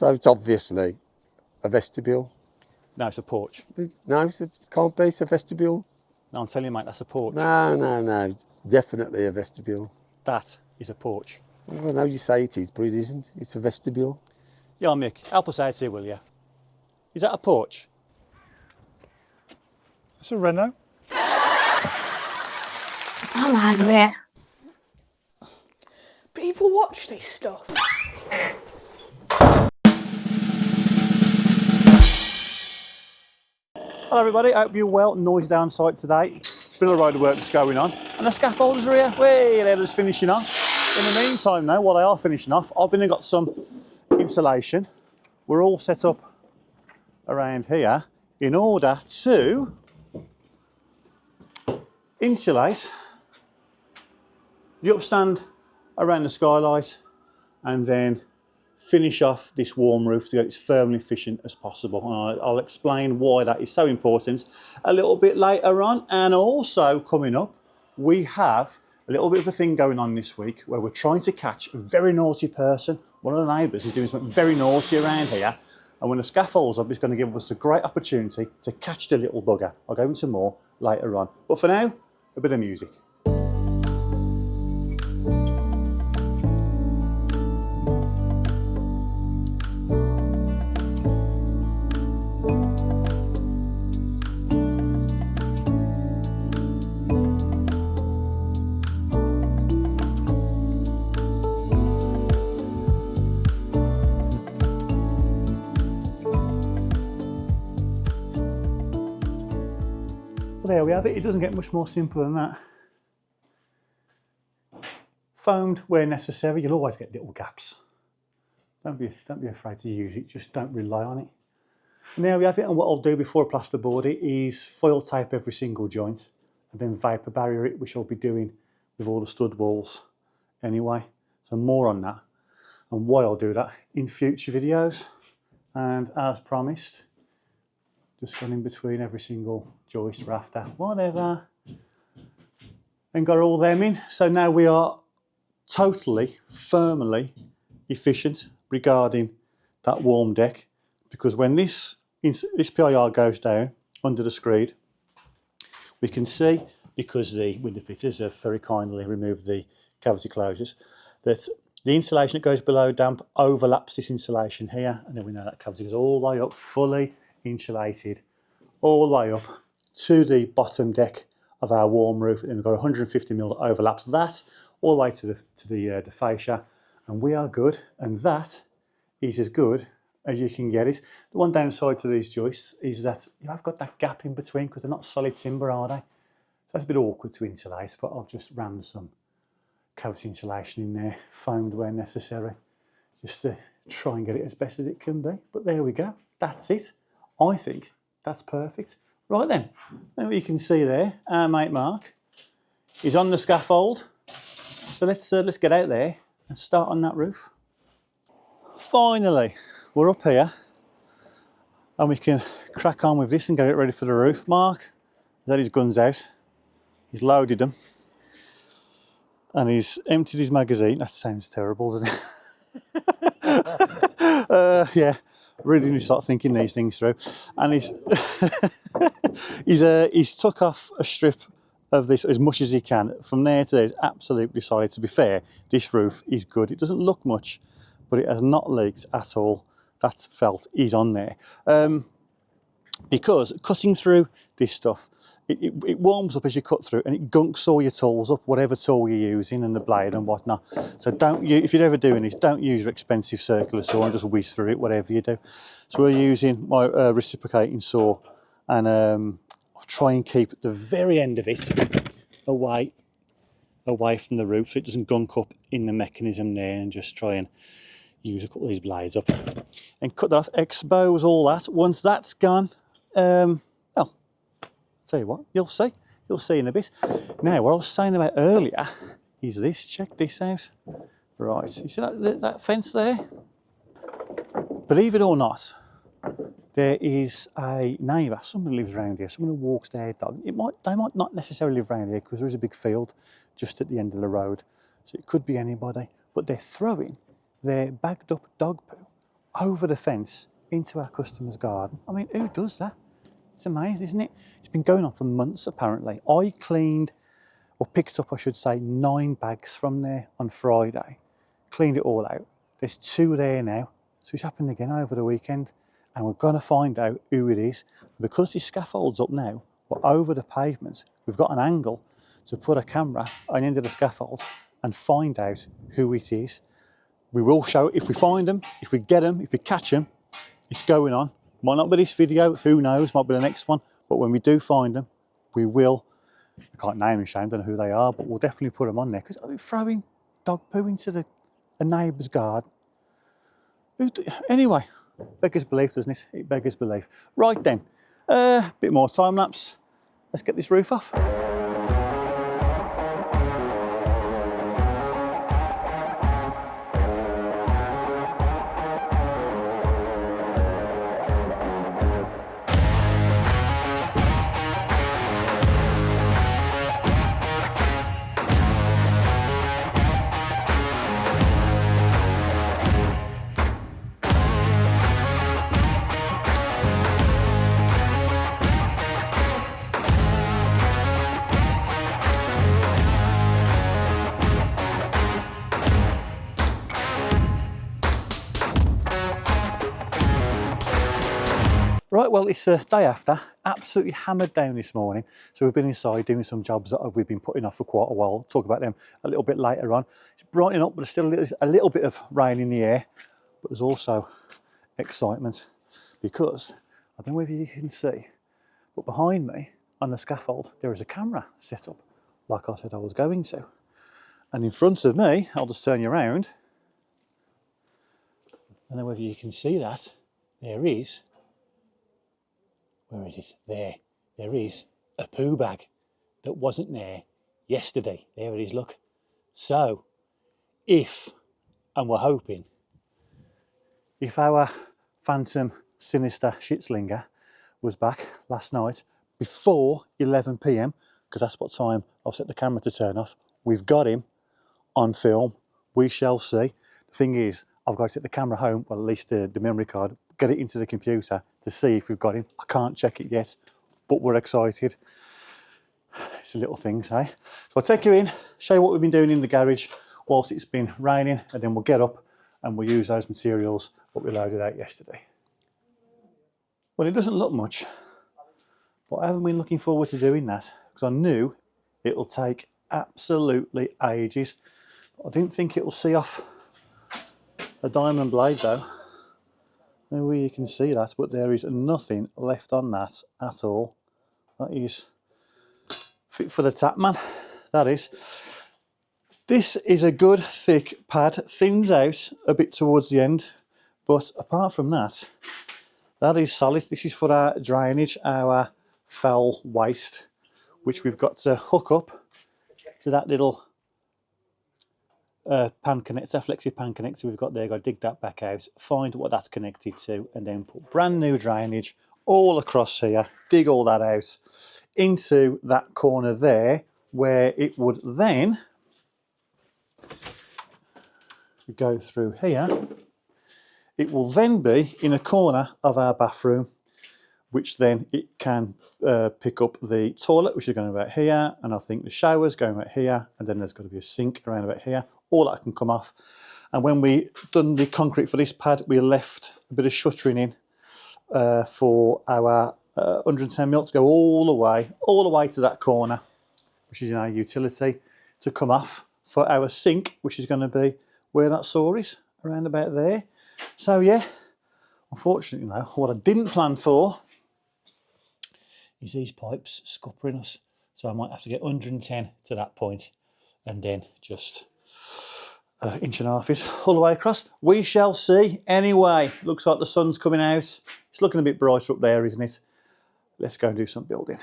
So it's obviously a vestibule. No, it's a porch. No, it can't be. It's a vestibule. No, I'm telling you, mate, that's a porch. No. It's definitely a vestibule. That is a porch. Well, I know you say it is, but it isn't. It's a vestibule. Yeah, Mick, help us out here, will you? Is that a porch? It's a Renault. I'm angry. People watch this stuff. Hello everybody, hope you're well. Noise down site today. Bit of road work that's going on. And the scaffolders are here. Way they're just finishing off. In the meantime now, while they are finishing off, I've been and got some insulation. We're all set up around here in order to insulate the upstand around the skylight and then finish off this warm roof to get it as firm and efficient as possible. And I'll explain why that is so important a little bit later on. And also coming up, we have a little bit of a thing going on this week where we're trying to catch a very naughty person. One of the neighbours is doing something very naughty around here. And when the scaffold's up, it's going to give us a great opportunity to catch the little bugger. I'll go into more later on. But for now, a bit of music. Well, there we have it. It doesn't get much more simple than that. Foamed where necessary. You'll always get little gaps. Don't be afraid to use it. Just don't rely on it. And there we have it. And what I'll do before I plasterboard it is foil tape every single joint and then vapor barrier it, which I'll be doing with all the stud walls anyway. So more on that and why I'll do that in future videos. And as promised, just gone in between every single joist, rafter, whatever, and got all them in. So now we are totally, firmly efficient regarding that warm deck, because when this PIR goes down under the screed, we can see, because the window fitters have very kindly removed the cavity closures, that the insulation that goes below damp overlaps this insulation here, and then we know that cavity goes all the way up, fully insulated, all the way up to the bottom deck of our warm roof, and we've got 150mm that overlaps that all the way to the fascia, and we are good. And that is as good as you can get it. The one downside to these joists is that you have got that gap in between because they're not solid timber, are they? So that's a bit awkward to insulate, but I've just rammed some cavity insulation in there, foamed where necessary, just to try and get it as best as it can be. But there we go, that's it. I think that's perfect. Right then, what you can see there, our mate Mark is on the scaffold. So let's get out there and start on that roof. Finally, we're up here and we can crack on with this and get it ready for the roof. Mark has had his guns out, he's loaded them, and he's emptied his magazine. That sounds terrible, doesn't it? Yeah, really need to start thinking these things through. And he's took off a strip of this as much as he can. From there to there is absolutely solid. To be fair, this roof is good. It doesn't look much, but it has not leaked at all. That felt is on there. Because cutting through this stuff, it warms up as you cut through, and it gunks all your tools up, whatever tool you're using, and the blade and whatnot. So if you're ever doing this, don't use your expensive circular saw and just whiz through it, whatever you do. So we're using my reciprocating saw, and I'll try and keep the very end of it away from the roof so it doesn't gunk up in the mechanism there, and just try and use a couple of these blades up and cut that off, expose all that. Once that's gone, well, tell you what, you'll see in a bit. Now, what I was saying about earlier is this. Check this out. Right, you see that fence there? Believe it or not, there is a neighbour. Someone lives around here. Someone who walks their dog. They might not necessarily live around here because there is a big field just at the end of the road. So it could be anybody. But they're throwing their bagged up dog poo over the fence into our customer's garden. I mean, who does that? It's amazing, isn't it? It's been going on for months, apparently. I cleaned, or picked up, I should say, 9 bags from there on Friday. Cleaned it all out. There's 2 there now. So it's happened again over the weekend. And we're going to find out who it is. Because this scaffold's up now, we're over the pavement. We've got an angle to put a camera on the end of the scaffold and find out who it is. We will show it if we find them, if we get them, if we catch them. It's going on. Might not be this video, who knows, might be the next one. But when we do find them, we will. I can't name and shame, don't know who they are, but we'll definitely put them on there. Because throwing dog poo into a neighbour's garden. Anyway, beggars belief, doesn't it? It beggars belief. Right then, bit more time lapse. Let's get this roof off. Right, well, it's a day after, absolutely hammered down this morning. So we've been inside doing some jobs that we've been putting off for quite a while. I'll talk about them a little bit later on. It's brightening up, but there's still a little bit of rain in the air. But there's also excitement because, I don't know whether you can see, but behind me on the scaffold, there is a camera set up, like I said I was going to. And in front of me, I'll just turn you around. I don't know whether you can see that. There is. Where is it? There. There is a poo bag that wasn't there yesterday. There it is, look. So, and we're hoping, if our phantom sinister shitslinger was back last night before 11 p.m, because that's what time I've set the camera to turn off, we've got him on film. We shall see. The thing is, I've got to take the camera home, well, at least the memory card, get it into the computer to see if we've got him. I can't check it yet, but we're excited. It's the little things, eh? So I'll take you in, show you what we've been doing in the garage whilst it's been raining, and then we'll get up and we'll use those materials that we loaded out yesterday. Well, it doesn't look much, but I haven't been looking forward to doing that because I knew it'll take absolutely ages. I didn't think it'll see off a diamond blade though. Maybe you can see that, but there is nothing left on that at all. That is fit for the tap man, that is. This is a good thick pad, thins out a bit towards the end, but apart from that, that is solid. This is for our drainage, our foul waste, which we've got to hook up to that little pan connector, flexi pan connector we've got there. Got to dig that back out, find what that's connected to, and then put brand new drainage all across here, dig all that out into that corner there, where it would then go through here. It will then be in a corner of our bathroom, which then it can pick up the toilet, which is going about here, and I think the shower's going about here, and then there's got to be a sink around about here. All that can come off. And when we done the concrete for this pad, we left a bit of shuttering in for our 110 mil to go all the way to that corner, which is in our utility, to come off for our sink, which is going to be where that saw is, around about there. So yeah, unfortunately now, what I didn't plan for is these pipes scuppering us. So I might have to get 110 to that point and then just inch and a half is all the way across. We shall see. Anyway, looks like the sun's coming out. It's looking a bit brighter up there, isn't it? Let's go and do some building.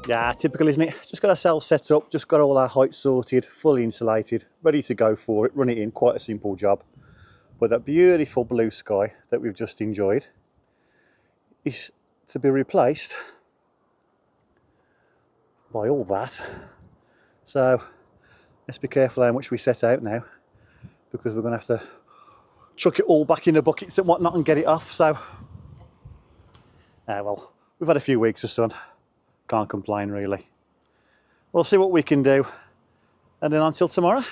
Yeah, typical, isn't it? Just got ourselves set up, just got all our heights sorted, fully insulated, ready to go for it, run it in, quite a simple job. But that beautiful blue sky that we've just enjoyed is to be replaced by all that. So let's be careful how much we set out now, because we're going to have to chuck it all back in the buckets and whatnot and get it off. So, well, we've had a few weeks of sun, can't complain really. We'll see what we can do, and then until tomorrow.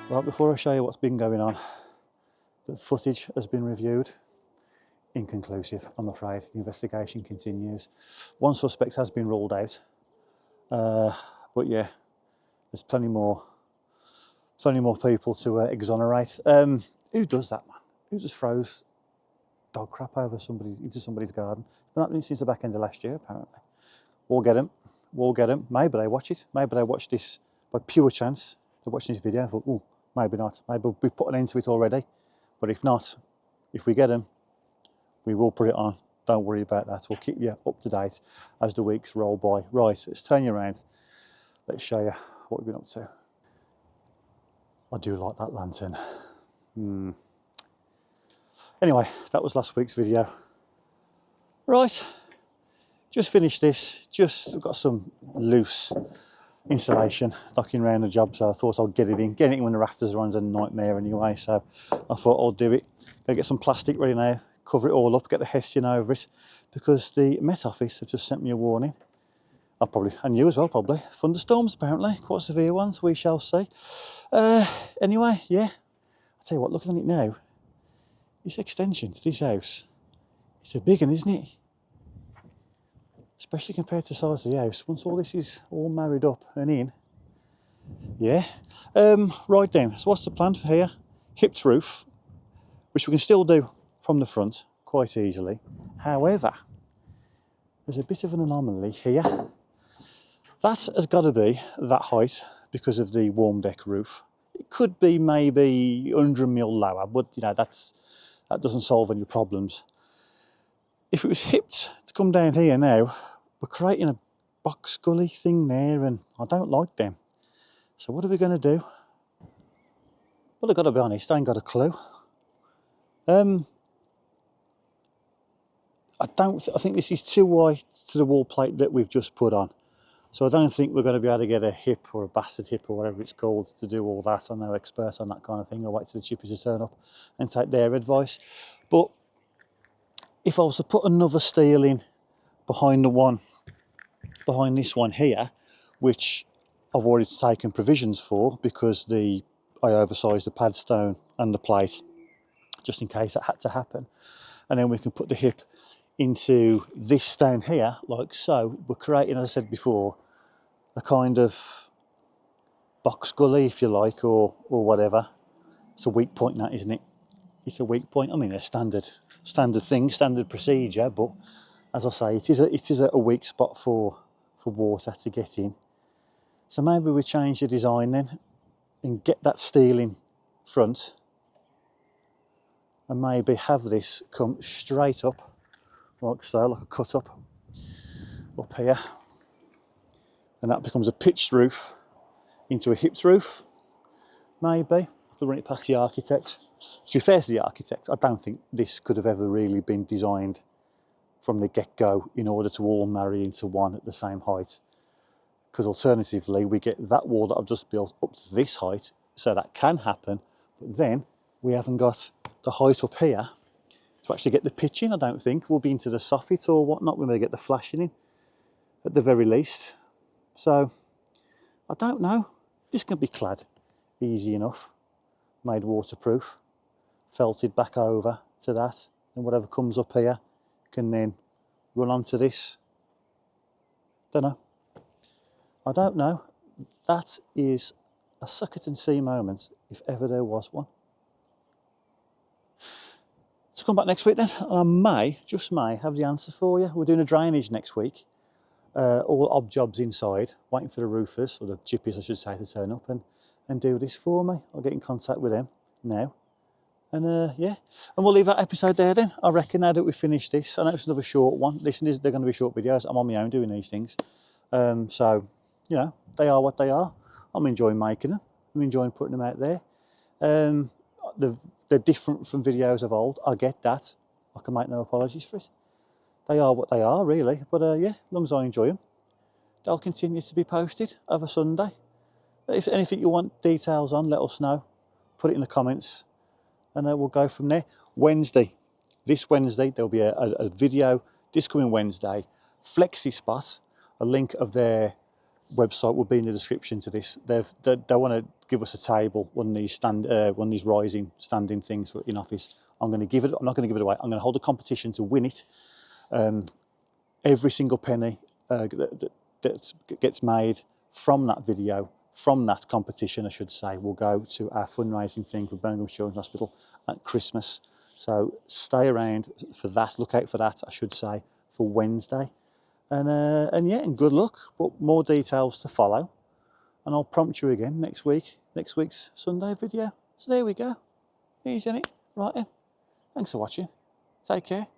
Right, before I show you what's been going on, the footage has been reviewed. Inconclusive, I'm afraid. The investigation continues. One suspect has been ruled out, but yeah, there's plenty more people to exonerate. Who does that, man? Who just throws dog crap over into somebody's garden? It's been happening since the back end of last year, apparently. We'll get them. We'll get them. Maybe they watch it. Maybe they watch this by pure chance. They're watching this video and thought, oh, maybe not. Maybe we've put an end to it already. But if not, if we get them, we will put it on. Don't worry about that. We'll keep you up to date as the weeks roll by. Right, let's turn you around. Let's show you what we've been up to. I do like that lantern. Anyway, that was last week's video. Right, just finished this. Just got some loose insulation knocking around the job, so I thought I'd get it in. Getting it in when the rafters are on is a nightmare anyway, so I thought I'll do it. Gotta get some plastic ready now, cover it all up, get the hessian over it, because the Met Office have just sent me a warning. And you as well, probably. Thunderstorms, apparently, quite severe ones, we shall see. Anyway, yeah, I'll tell you what, looking at it now, this extension to this house, it's a big one, isn't it? Especially compared to the size of the house. Once all this is all married up and in, yeah. Right then, so what's the plan for here? Hipped roof, which we can still do from the front quite easily. However, there's a bit of an anomaly here. That has got to be that height because of the warm deck roof. It could be maybe 100mm lower, but you know, that doesn't solve any problems. If it was hipped to come down here now, we're creating a box gully thing there, and I don't like them. So what are we going to do? Well, I've got to be honest, I ain't got a clue. I think this is too wide to the wall plate that we've just put on. So I don't think we're going to be able to get a hip or a bastard hip or whatever it's called to do all that. I'm no expert on that kind of thing. I'll wait till the chippies to turn up and take their advice. But if I was to put another steel in behind this one here, which I've already taken provisions for because I oversized the pad stone and the plate just in case that had to happen. And then we can put the hip into this stone here, like so. We're creating, as I said before, a kind of box gully, if you like, or whatever. It's a weak point, that, isn't it? It's a weak point. I mean, a standard thing, standard procedure, but as I say, it is a weak spot for water to get in. So maybe we change the design then and get that steel in front, and maybe have this come straight up like so, like a cut up here, and that becomes a pitched roof into a hipped roof, maybe. Have to run it past the architect. To be fair to the architect, I don't think this could have ever really been designed from the get-go in order to all marry into one at the same height. Because alternatively, we get that wall that I've just built up to this height, so that can happen, but then we haven't got the height up here to actually get the pitch in, I don't think. We'll be into the soffit or whatnot, we may get the flashing in, at the very least. So, I don't know. This can be clad easy enough, made waterproof, felted back over to that, and whatever comes up here can then run onto this. Don't know. I don't know. That is a suck it and see moment, if ever there was one. So come back next week then, and I may, just may, have the answer for you. We're doing a drainage next week. All ob jobs inside, waiting for the roofers, or the chippies I should say, to turn up and do this for me. I'll get in contact with them now. And yeah, and we'll leave that episode there then. I reckon now that we've finished this, I know it's another short one. Listen, they're going to be short videos. I'm on my own doing these things. So, you know, they are what they are. I'm enjoying making them. I'm enjoying putting them out there. They're different from videos of old. I get that. I can make no apologies for it. They are what they are, really. But yeah, as long as I enjoy them, they'll continue to be posted over Sunday. If anything you want details on, let us know. Put it in the comments, and we'll go from there. This Wednesday, there'll be a video this coming Wednesday. Flexispot, a link of their website will be in the description to this. They want to give us a table, one of these rising standing things for in office. I'm not going to give it away. I'm going to hold a competition to win it. Every single penny that gets made from that video, from that competition, I should say, will go to our fundraising thing for Birmingham Children's Hospital at Christmas. So stay around for that. Look out for that, I should say, for Wednesday. And yeah, and good luck. But more details to follow. And I'll prompt you again next week's Sunday video. So there we go. Easy, isn't it? Right then. Thanks for watching. Take care.